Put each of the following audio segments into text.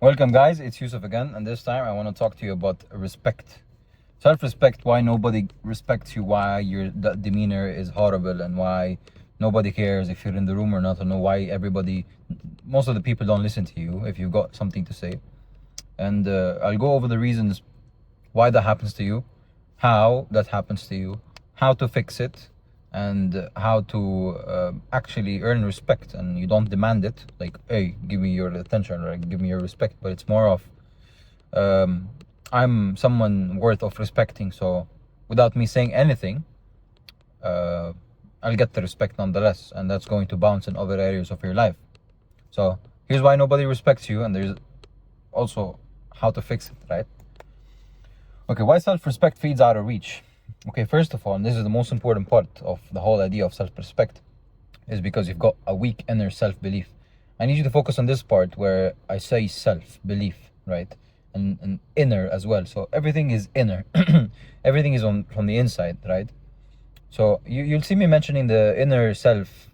Welcome, guys. It's Yusuf again, and this time I want to talk to you about respect. Self-respect, why nobody respects you, why your demeanor is horrible, and why nobody cares if you're in the room or not, and why most of the people don't listen to you if you've got something to say. And I'll go over the reasons why that happens to you, how that happens to you, how to fix it, and how to actually earn respect. And you don't demand it, like, hey, give me your attention or give me your respect, but it's more of I'm someone worth of respecting, so without me saying anything, I'll get the respect nonetheless, and that's going to bounce in other areas of your life. So here's why nobody respects you, and there's also how to fix it, right? Okay, why self-respect feels out of reach? Okay, first of all, and this is the most important part of the whole idea of self-respect, is because you've got a weak inner self-belief. I need you to focus on this part where I say self-belief, right? And inner as well. So everything is inner. Everything is from the inside, right? So you'll see me mentioning the inner self,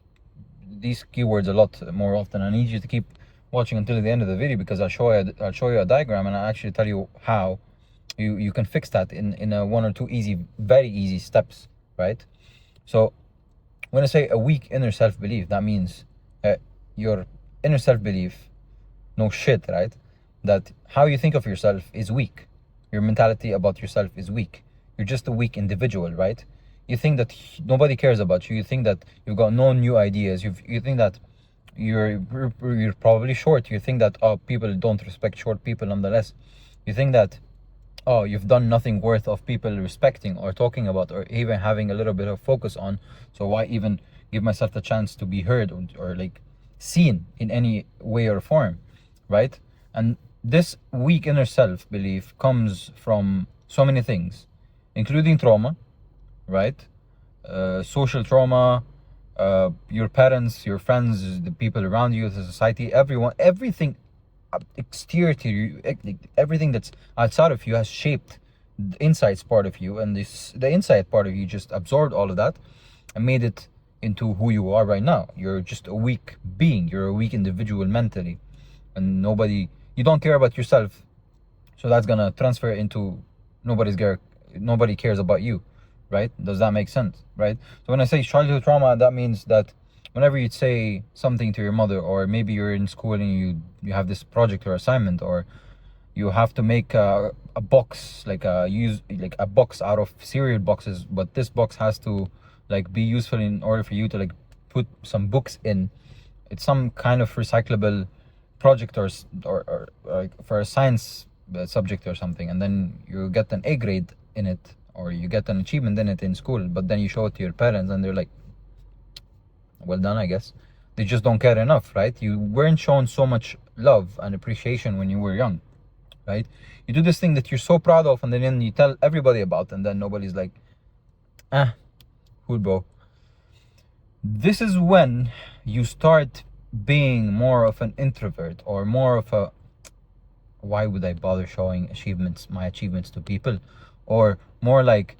these keywords a lot more often. I need you to keep watching until the end of the video, because I'll show you a diagram, and I'll actually tell you how you can fix that in a one or two very easy steps, right? So when I say a weak inner self-belief, that means your inner self-belief knows shit, right? That how you think of yourself is weak. Your mentality about yourself is weak. You're just a weak individual, right? You think that nobody cares about you. You think that you've got no new ideas. You think that you're probably short. You think that people don't respect short people nonetheless. You think that you've done nothing worth of people respecting or talking about or even having a little bit of focus on. So why even give myself the chance to be heard or like seen in any way or form, right? And this weak inner self-belief comes from so many things, including trauma, right? Social trauma, your parents, your friends, the people around you, the society, everyone, everything exterior to you, everything that's outside of you has shaped the inside part of you, and the inside part of you just absorbed all of that and made it into who you are right now. You're just a weak being. You're a weak individual mentally, and you don't care about yourself, so that's gonna transfer into nobody cares about you, right? Does that make sense, right? So when I say childhood trauma, that means that whenever you say something to your mother, or maybe you're in school and you have this project or assignment, or you have to make a box, like a box out of cereal boxes, but this box has to like be useful in order for you to like put some books in. It's some kind of recyclable project or like for a science subject or something, and then you get an A grade in it, or you get an achievement in it in school, but then you show it to your parents and they're like, well done, I guess. They just don't care enough, right? You weren't shown so much love and appreciation when you were young, right? You do this thing that you're so proud of, and then you tell everybody about, and then nobody's like, cool, bro. This is when you start being more of an introvert, or more of a, why would I bother showing my achievements to people? Or more like,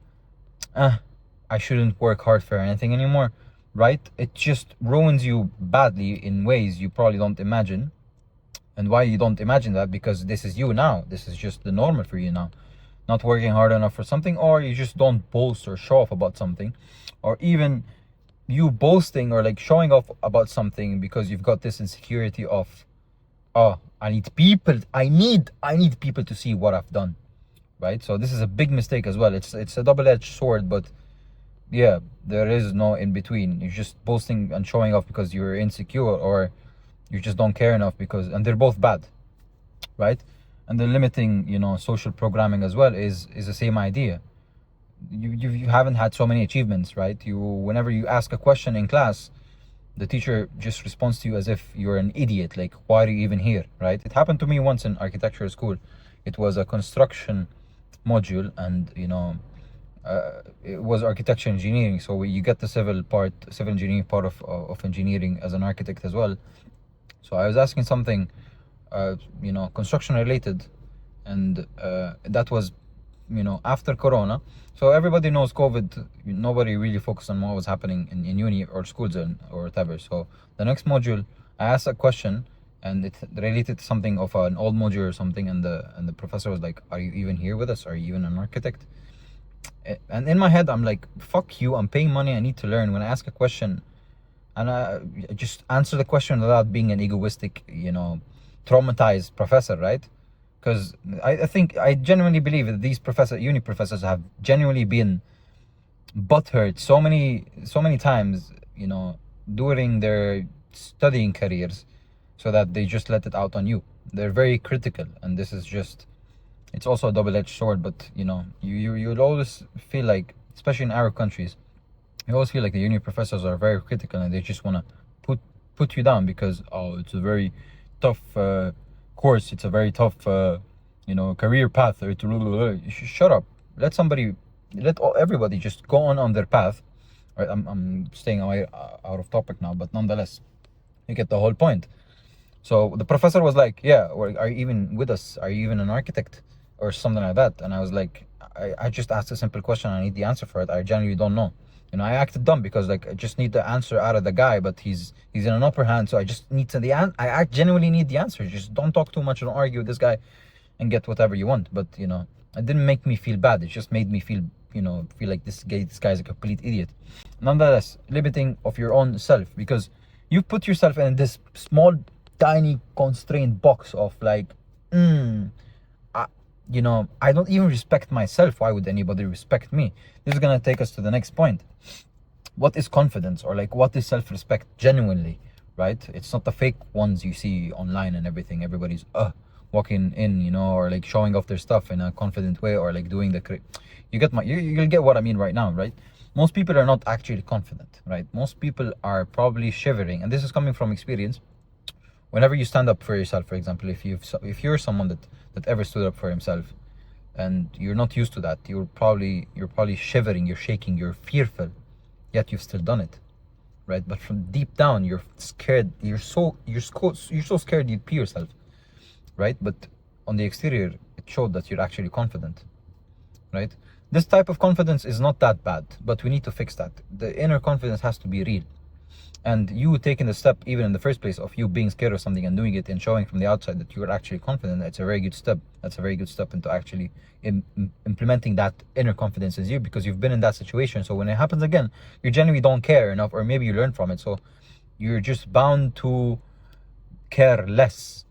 I shouldn't work hard for anything anymore, right? It just ruins you badly in ways you probably don't imagine. And why you don't imagine that? Because this is you now. This is just the normal for you now. Not working hard enough for something, or you just don't boast or show off about something, or even you boasting or like showing off about something because you've got this insecurity of, I need people to see what I've done, right? So this is a big mistake as well. It's a double-edged sword, but yeah, there is no in between. You're just boasting and showing off because you're insecure, or you just don't care enough, and they're both bad, right? And the limiting, social programming as well is the same idea. You haven't had so many achievements, right? Whenever you ask a question in class, the teacher just responds to you as if you're an idiot. Like, why are you even here, right? It happened to me once in architecture school. It was a construction module, and it was architecture engineering, so you get the civil engineering part of engineering as an architect as well. So I was asking something construction related, and that was after Corona. So everybody knows COVID. Nobody really focused on what was happening in uni or schools or whatever. So the next module, I asked a question, and it related to something of an old module or something, and the professor was like, "Are you even here with us? Are you even an architect?" And in my head, I'm like, "Fuck you! I'm paying money. I need to learn." When I ask a question, and I just answer the question without being an egoistic, traumatized professor, right? Because I think I genuinely believe that these uni professors have genuinely been butthurt so many times, during their studying careers, so that they just let it out on you. They're very critical, and this is just, it's also a double-edged sword. But you'll always feel like, especially in Arab countries, you always feel like the uni professors are very critical, and they just want to put you down because, oh, it's a very tough course, it's a very tough career path, or shut up. Let everybody just go on their path. Right, I'm staying away out of topic now, but nonetheless, you get the whole point. So the professor was like, "Yeah, or are you even with us? Are you even an architect?" Or something like that. And I was like, I just asked a simple question. I need the answer for it. I genuinely don't know. I acted dumb because, like, I just need the answer out of the guy, but he's in an upper hand, so I just need to I genuinely need the answer. Just don't talk too much, don't argue with this guy, and get whatever you want. But it didn't make me feel bad. It just made me feel like this guy's a complete idiot. Nonetheless, limiting of your own self, because you put yourself in this small, tiny, constrained box of like, I don't even respect myself. Why would anybody respect me? This is gonna take us to the next point. What is confidence, or like what is self-respect genuinely, right? It's not the fake ones you see online and everything. Everybody's walking in, or like showing off their stuff in a confident way, or like doing you'll get what I mean right now, right? Most people are not actually confident, right? Most people are probably shivering, and this is coming from experience. Whenever you stand up for yourself, for example, if you're someone that ever stood up for himself, and you're not used to that, you're probably shivering, you're shaking, you're fearful, yet you've still done it, right? But from deep down, you're scared. You're so scared you'd pee yourself, right? But on the exterior, it showed that you're actually confident, right? This type of confidence is not that bad, but we need to fix that. The inner confidence has to be real. And you taking the step, even in the first place, of you being scared of something and doing it and showing from the outside that you're actually confident, that's a very good step. That's a very good step into actually implementing that inner confidence in you, because you've been in that situation. So when it happens again, you genuinely don't care enough, or maybe you learn from it. So you're just bound to care less,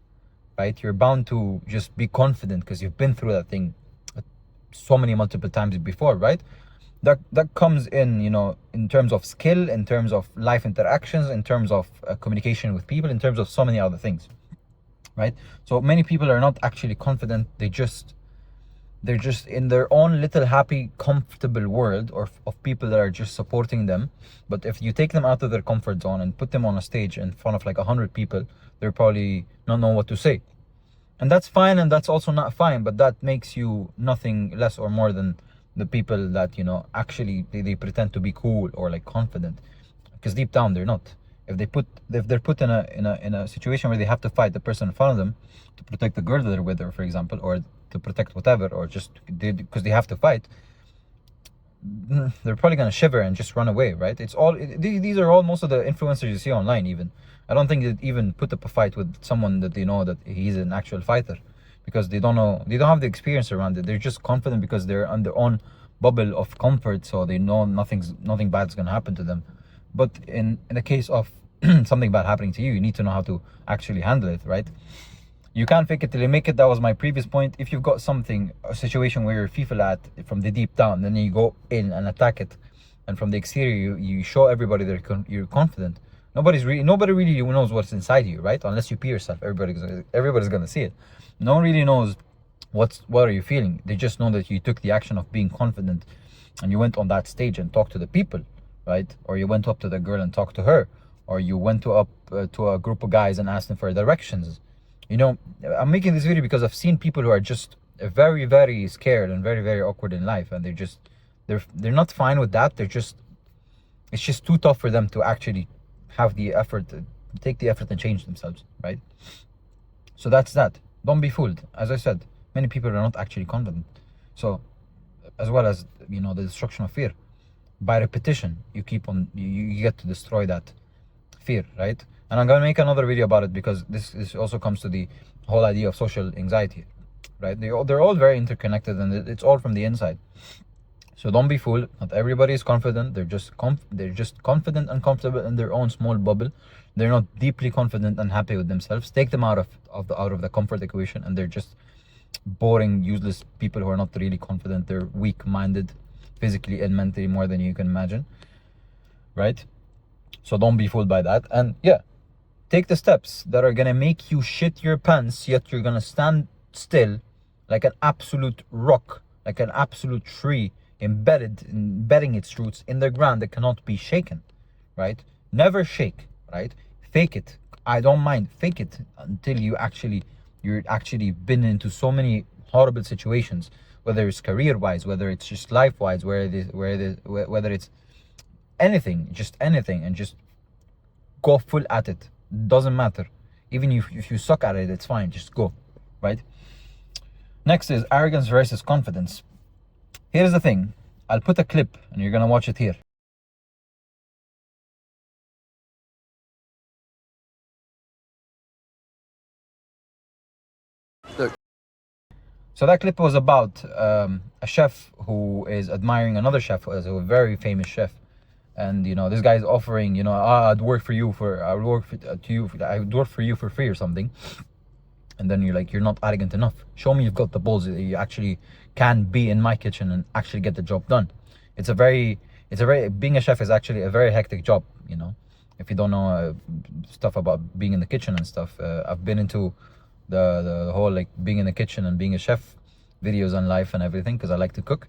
right? You're bound to just be confident because you've been through that thing so many multiple times before, right? That comes in, in terms of skill, in terms of life interactions, in terms of communication with people, in terms of so many other things, right? So many people are not actually confident. They're just in their own little happy, comfortable world, or of people that are just supporting them. But if you take them out of their comfort zone and put them on a stage in front of like 100 people, they're probably not know what to say. And that's fine, and that's also not fine, but that makes you nothing less or more than the people that actually they pretend to be cool or like confident, because deep down they're not. If they're put in a situation where they have to fight the person in front of them to protect the girl that they're with, or for example, or to protect whatever, or just because they have to fight, they're probably gonna shiver and just run away, right? These are all most of the influencers you see online. Even I don't think they'd even put up a fight with someone that they know that he's an actual fighter, because they don't have the experience around it. They're just confident because they're on their own bubble of comfort, so they know nothing bad's gonna happen to them. But in the case of something bad happening to you, you need to know how to actually handle it, right? You can't fake it till you make it. That was my previous point. If you've got a situation where you're fearful at from the deep down, then you go in and attack it, and from the exterior you show everybody that you're confident. Nobody really knows what's inside you, right? Unless you pee yourself, everybody's gonna see it. No one really knows what are you feeling. They just know that you took the action of being confident, and you went on that stage and talked to the people, right? Or you went up to the girl and talked to her, or you went to a group of guys and asked them for directions. I'm making this video because I've seen people who are just very, very scared and very, very awkward in life, and they're not fine with that. It's just too tough for them to actually have the effort, take the effort and change themselves, right? So that's that. Don't be fooled. As I said, many people are not actually confident. So, as well as the destruction of fear, by repetition, you get to destroy that fear, right? And I'm gonna make another video about it, because this also comes to the whole idea of social anxiety, right? They're all very interconnected, and it's all from the inside. So don't be fooled. Not everybody is confident. They're just confident and comfortable in their own small bubble. They're not deeply confident and happy with themselves. Take them out of the comfort equation, and they're just boring, useless people who are not really confident. They're weak-minded, physically and mentally, more than you can imagine, right? So don't be fooled by that. And yeah, take the steps that are gonna make you shit your pants, yet you're gonna stand still like an absolute rock, like an absolute tree, embedding its roots in the ground that cannot be shaken, right? Never shake, right? Fake it. I don't mind. Fake it until you're actually been into so many horrible situations, whether it's career-wise, whether it's just life-wise, whether it's anything, just anything, and just go full at it. Doesn't matter. Even if you suck at it, it's fine. Just go, right? Next is arrogance versus confidence. Here's the thing. I'll put a clip and you're gonna watch it here. Look. So that clip was about a chef who is admiring another chef, as a very famous chef. And this guy is offering, I'd work for you I would work for you for free or something. And then you're like, you're not arrogant enough. Show me you've got the balls that you actually can be in my kitchen and actually get the job done. Being a chef is actually a very hectic job, if you don't know stuff about being in the kitchen and stuff. I've been into the whole, like, being in the kitchen and being a chef videos on life and everything, because I like to cook.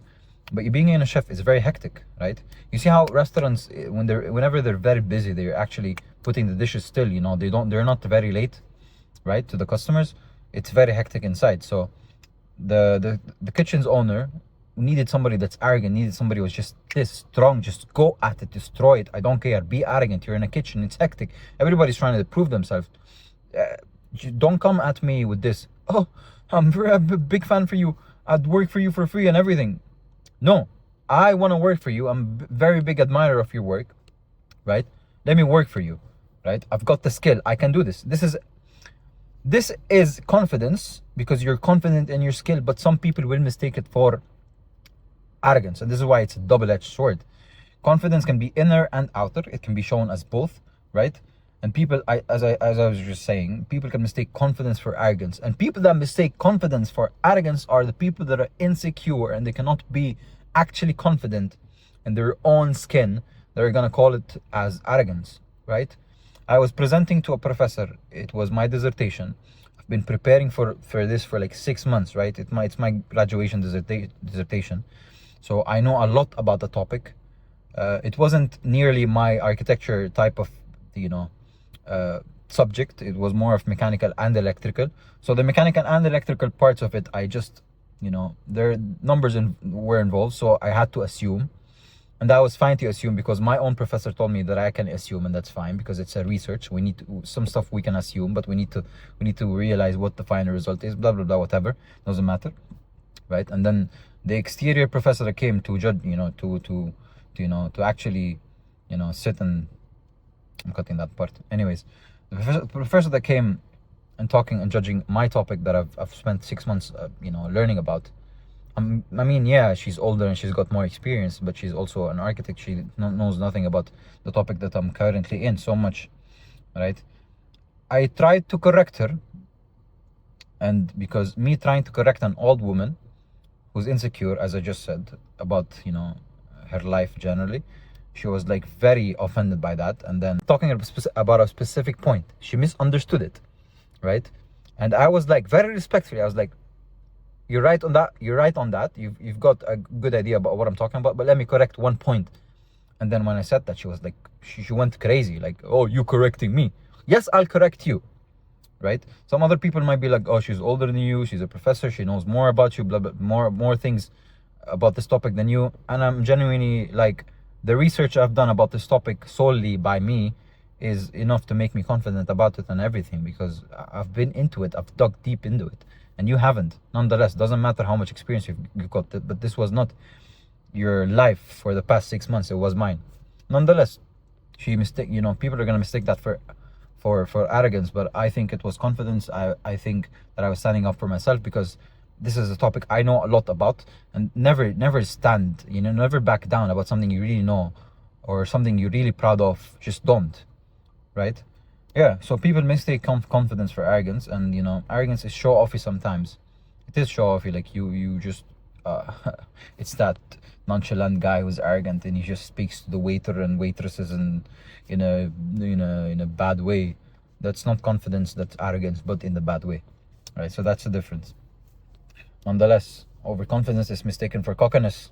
But being in a chef is very hectic, right? You see how restaurants, whenever they're very busy, they're actually putting the dishes still, they're not very late, right, to the customers. It's very hectic inside. So the kitchen's owner needed somebody that's arrogant, needed somebody who was just this strong, just go at it, destroy it. I don't care, be arrogant. You're in a kitchen, it's hectic, everybody's trying to prove themselves. Don't come at me with this, oh, I'm a big fan for you, I'd work for you for free and everything. No, I want to work for you. I'm a very big admirer of your work, right? Let me work for you, right? I've got the skill, I can do this. This is confidence, because you're confident in your skill, but some people will mistake it for arrogance, and this is why it's a double-edged sword. Confidence can be inner and outer. It can be shown as both, right? And people, as I was just saying, people can mistake confidence for arrogance, and people that mistake confidence for arrogance are the people that are insecure and they cannot be actually confident in their own skin. They're gonna call it as arrogance, right? I was presenting to a professor. It was my dissertation. I've been preparing for this for like 6 months, right? It's my graduation dissertation. So I know a lot about the topic. It wasn't nearly my architecture type of, subject. It was more of mechanical and electrical. So the mechanical and electrical parts of it, I just, their numbers were involved. So I had to assume. And that was fine to assume, because my own professor told me that I can assume, and that's fine, because it's a research. We need to, some stuff we can assume, but we need to realize what the final result is, blah, blah, blah, whatever. Doesn't matter, right? And then the exterior professor that came to judge, to actually, sit and, I'm cutting that part. Anyways, the professor that came and talking and judging my topic that I've spent 6 months, learning about. I mean, yeah, she's older and she's got more experience, but she's also an architect. She knows nothing about the topic that I'm currently in so much, right? I tried to correct her, and because me trying to correct an old woman who's insecure, as I just said, about, her life generally, she was like very offended by that. And then talking about a specific point, she misunderstood it, right? And I was like, very respectfully, I was like, you're right on that. You've got a good idea about what I'm talking about, but let me correct one point. And then when I said that, she was like, she went crazy, like, oh, you correcting me? Yes, I'll correct you, right? Some other people might be like, oh, she's older than you, she's a professor, she knows more about you, blah, blah, more things about this topic than you. And I'm genuinely like, the research I've done about this topic solely by me is enough to make me confident about it and everything, because I've been into it, I've dug deep into it. And you haven't. Nonetheless, doesn't matter how much experience you've got, but this was not your life for the past 6 months. It was mine. Nonetheless, people are gonna mistake that for for arrogance, but I think it was confidence. I think that I was standing up for myself, because this is a topic I know a lot about. And never stand, never back down about something you really know, or something you're really proud of. Just don't, right? Yeah, so people mistake confidence for arrogance, and arrogance is show-offy sometimes. It is show-offy, like you just it's that nonchalant guy who's arrogant, and he just speaks to the waiter and waitresses and in a bad way. That's not confidence, that's arrogance, but in the bad way, right? So that's the difference. Nonetheless, overconfidence is mistaken for cockiness.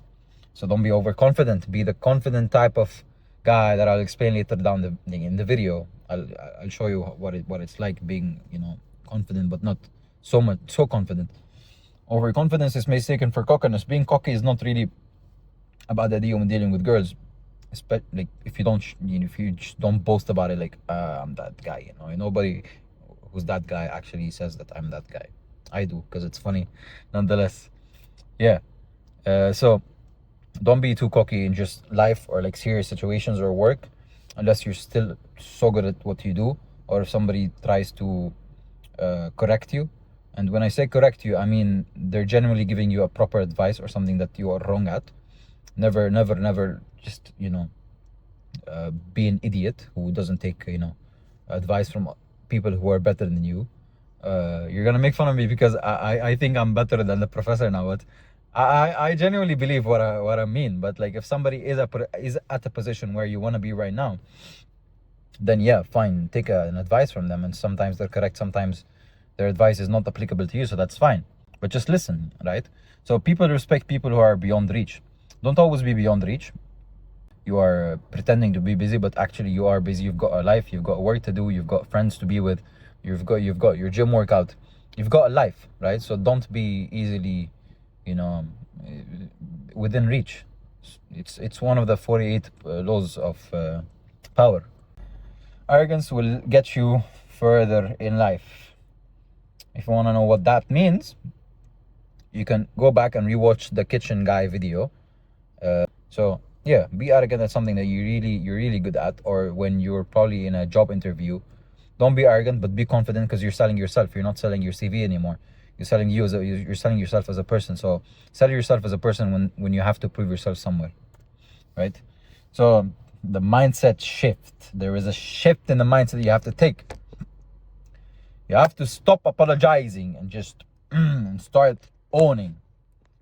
So don't be overconfident. Be the confident type of guy that I'll explain later down in the video. I'll show you what it's like being confident, but not so confident. Overconfidence is mistaken for cockiness. Being cocky is not really a bad idea when dealing with girls. Like if you just don't boast about it, like I'm that guy. Nobody who's that guy actually says that I'm that guy. I do, because it's funny. Nonetheless, yeah. So don't be too cocky in just life, or like serious situations or work, unless you're still so good at what you do, or if somebody tries to correct you. And when I say correct you, I mean they're genuinely giving you a proper advice or something that you are wrong at. Never just be an idiot who doesn't take advice from people who are better than you. You're gonna make fun of me because I think I'm better than the professor now, but I genuinely believe what I mean. But like, if somebody is at a position where you want to be right now, then yeah, fine, take an advice from them. And sometimes they're correct, sometimes their advice is not applicable to you, so that's fine. But just listen, right? So people respect people who are beyond reach. Don't always be beyond reach. You are pretending to be busy, but actually you are busy. You've got a life, you've got work to do, you've got friends to be with, you've got your gym workout, you've got a life, right? So don't be easily within reach. It's one of the 48 laws of power. Arrogance will get you further in life. If you want to know what that means, you can go back and rewatch the kitchen guy video. So yeah, be arrogant at something that you're really good at, or when you're probably in a job interview. Don't be arrogant, but be confident, because you're selling yourself. You're not selling your CV anymore. You're selling you're selling yourself as a person. So sell yourself as a person when you have to prove yourself somewhere, right? So the mindset shift. There is a shift in the mindset that you have to take. You have to stop apologizing and just start owning.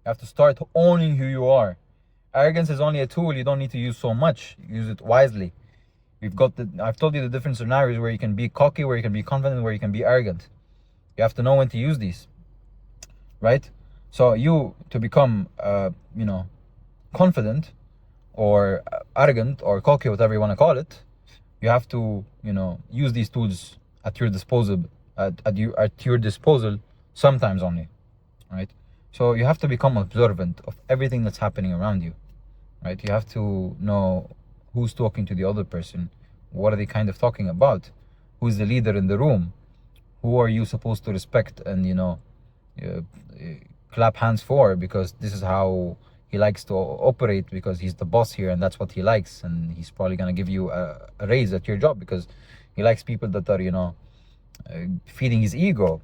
You have to start owning who you are. Arrogance is only a tool. You don't need to use so much. Use it wisely. I've told you the different scenarios where you can be cocky, where you can be confident, where you can be arrogant. You have to know when to use these, right? So to become, confident or arrogant or cocky, whatever you want to call it, you have to, use these tools at your disposal, at your disposal, sometimes only, right? So you have to become observant of everything that's happening around you, right? You have to know who's talking to the other person, what are they kind of talking about, who's the leader in the room, who are you supposed to respect and clap hands for, because this is how he likes to operate, because he's the boss here and that's what he likes, and he's probably going to give you a raise at your job because he likes people that are feeding his ego.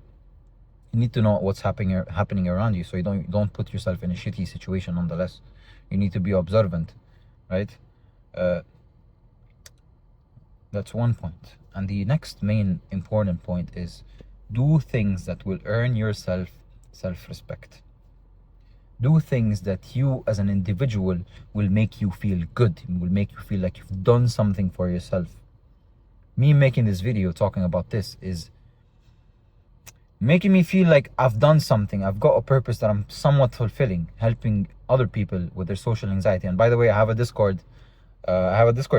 You need to know what's happening around you, so you don't put yourself in a shitty situation. Nonetheless, you need to be observant, right? That's one point. And the next main important point is, do things that will earn yourself self-respect. Do things that you as an individual will make you feel good, will make you feel like you've done something for yourself. Me making this video talking about this is making me feel like I've done something. I've got a purpose that I'm somewhat fulfilling, helping other people with their social anxiety. And by the way, I have a Discord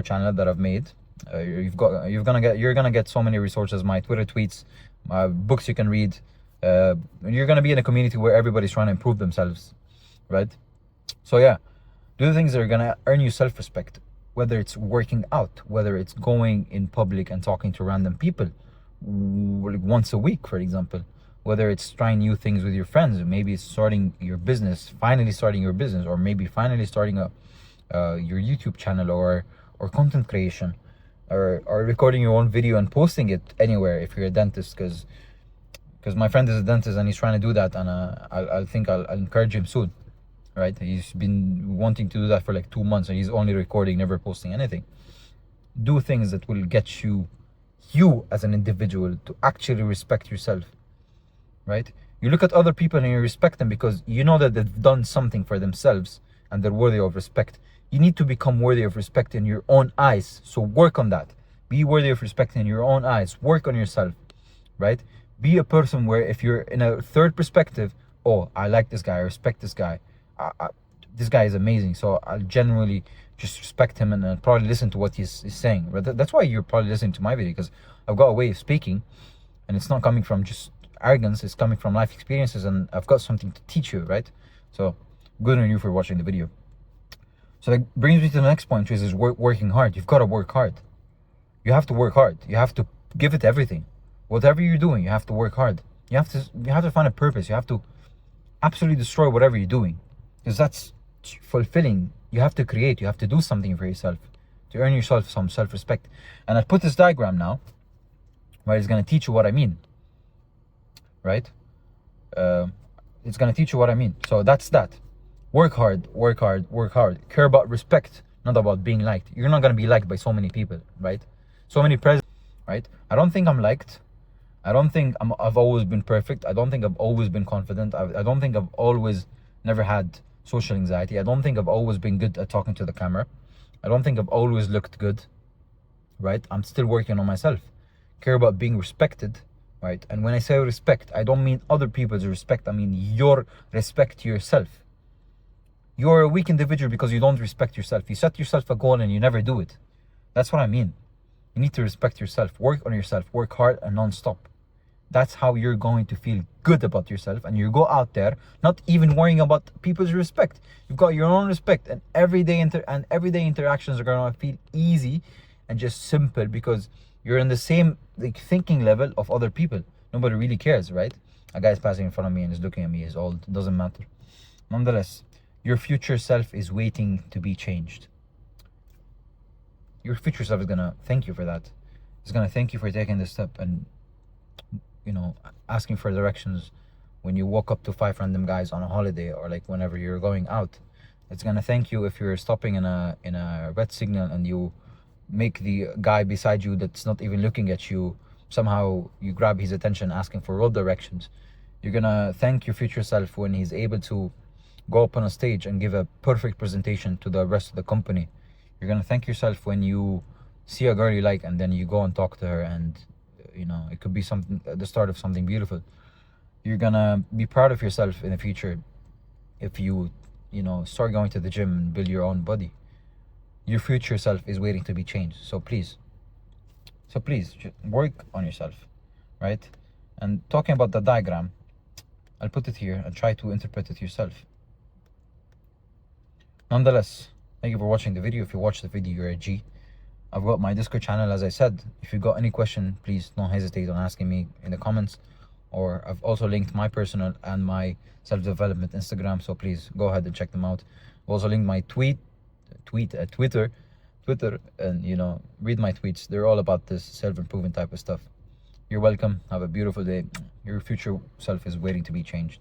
channel that I've made. You're gonna get so many resources, my Twitter tweets, my books you can read. You're gonna be in a community where everybody's trying to improve themselves, right? So yeah, do the things that are gonna earn you self-respect, whether it's working out, whether it's going in public and talking to random people once a week, for example, whether it's trying new things with your friends, maybe it's finally starting your business, or maybe finally starting your YouTube channel or content creation. or recording your own video and posting it anywhere if you're a dentist, because my friend is a dentist and he's trying to do that, and I'll encourage him soon, right? He's been wanting to do that for like 2 months and he's only recording, never posting anything. Do things that will get you as an individual to actually respect yourself, right? You look at other people and you respect them because you know that they've done something for themselves and they're worthy of respect. You need to become worthy of respect in your own eyes. So work on that. Be worthy of respect in your own eyes. Work on yourself, right? Be a person where if you're in a third perspective, oh, I like this guy, I respect this guy. This guy is amazing. So I'll generally just respect him and I'll probably listen to what he's saying. But that's why you're probably listening to my video, because I've got a way of speaking and it's not coming from just arrogance, it's coming from life experiences, and I've got something to teach you, right? So good on you for watching the video. So that brings me to the next point, which is working hard. You've got to work hard. You have to work hard. You have to give it everything. Whatever you're doing, you have to work hard. You have to find a purpose. You have to absolutely destroy whatever you're doing, because that's fulfilling. You have to create. You have to do something for yourself to earn yourself some self-respect. And I put this diagram now where it's going to teach you what I mean, right? It's going to teach you what I mean. So that's that. Work hard, work hard, work hard. Care about respect, not about being liked. You're not going to be liked by so many people, right? So many presidents, right? I don't think I'm liked. I don't think I've always been perfect. I don't think I've always been confident. I don't think I've always never had social anxiety. I don't think I've always been good at talking to the camera. I don't think I've always looked good, right? I'm still working on myself. Care about being respected, right? And when I say respect, I don't mean other people's respect. I mean your respect to yourself. You're a weak individual because you don't respect yourself. You set yourself a goal and you never do it. That's what I mean. You need to respect yourself. Work on yourself. Work hard and non-stop. That's how you're going to feel good about yourself, and you go out there not even worrying about people's respect. You've got your own respect, and everyday interactions are going to feel easy and just simple because you're in the same thinking level of other people. Nobody really cares, right? A guy's passing in front of me and is looking at me. He's old. It doesn't matter. Nonetheless, your future self is waiting to be changed. Your future self is gonna thank you for that. It's gonna thank you for taking this step and, asking for directions when you walk up to 5 random guys on a holiday, or like whenever you're going out. It's gonna thank you if you're stopping in a red signal and you make the guy beside you that's not even looking at you, somehow you grab his attention asking for road directions. You're gonna thank your future self when he's able to go up on a stage and give a perfect presentation to the rest of the company. You're gonna thank yourself when you see a girl you like and then you go and talk to her, and it could be something, the start of something beautiful. You're gonna be proud of yourself in the future if you start going to the gym and build your own body. Your future self is waiting to be changed. So please work on yourself, right? And talking about the diagram, I'll put it here and try to interpret it yourself. Nonetheless, thank you for watching the video. If you watched the video, you're a G. I've got my Discord channel, as I said. If you got any question, please don't hesitate on asking me in the comments. Or I've also linked my personal and my self-development Instagram, so please go ahead and check them out. I've also linked my Twitter, and read my tweets. They're all about this self-improvement type of stuff. You're welcome. Have a beautiful day. Your future self is waiting to be changed.